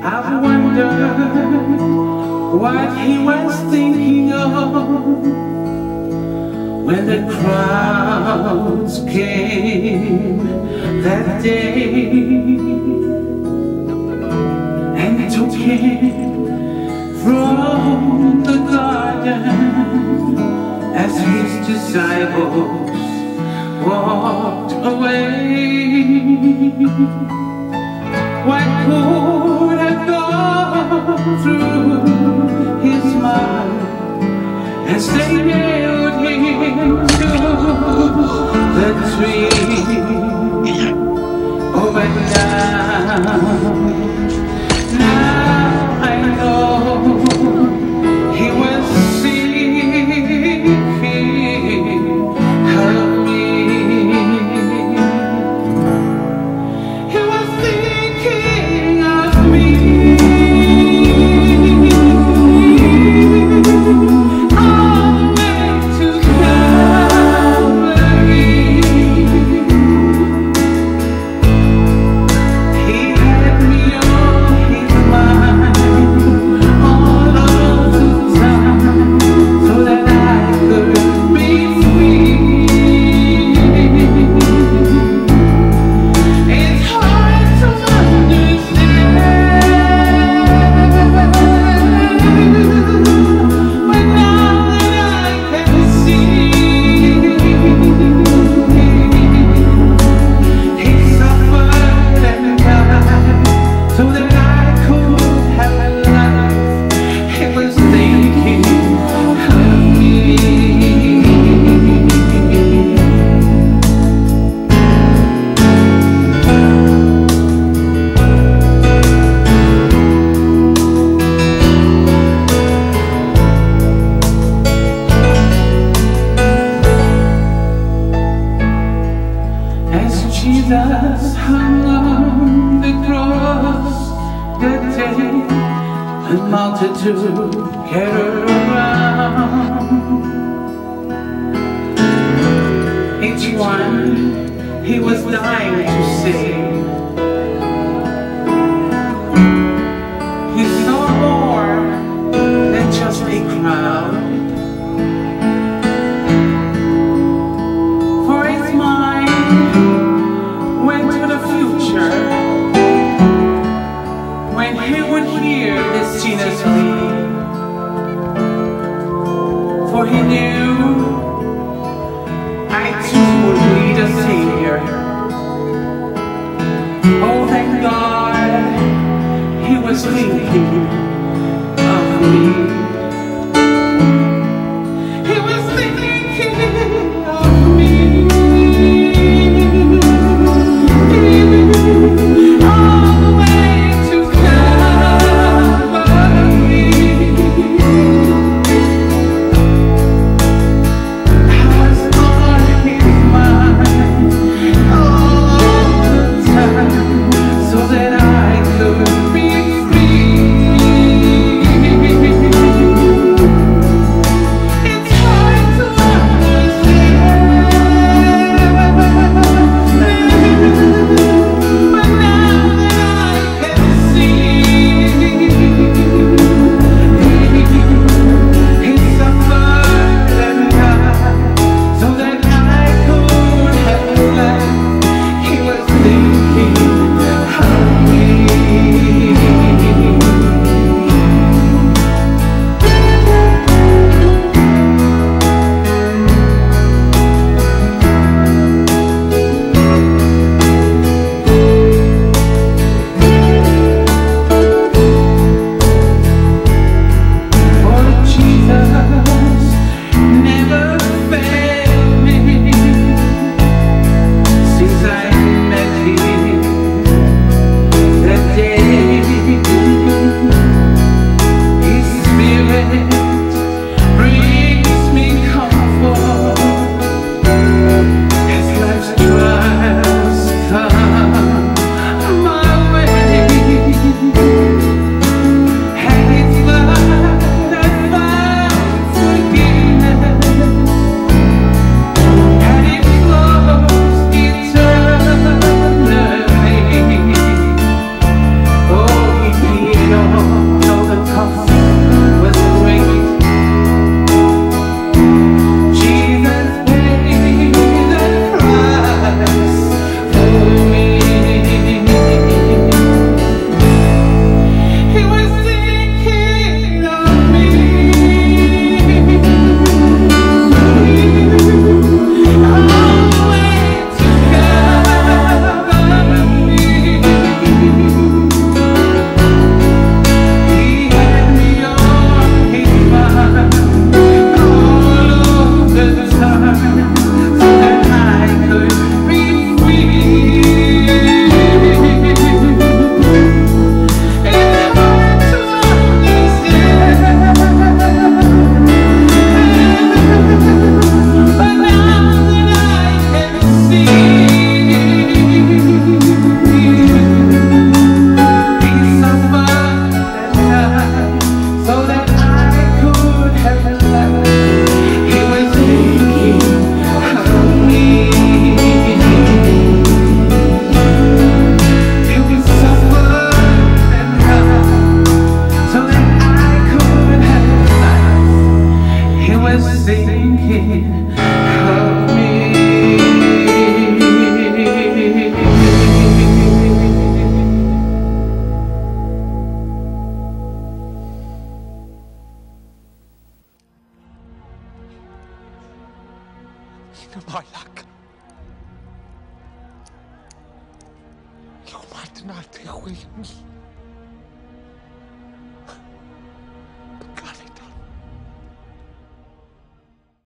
I've wondered what he was thinking of when the crowds came that day and took him from the garden as his disciples walked away. What could have gone through his mind as they nailed him to the tree? Oh, but now I know he was thinking of me. He was thinking of me. Jesus hung on the cross that day, a multitude gathered around. Each one he was dying to save. He saw more than just a crowd. Sinners plea, for he knew I too would need a Savior. Oh, thank God he was thinking of me. He was thinking of me. So that I could be free. Malak. Yung Martin Arte Williams.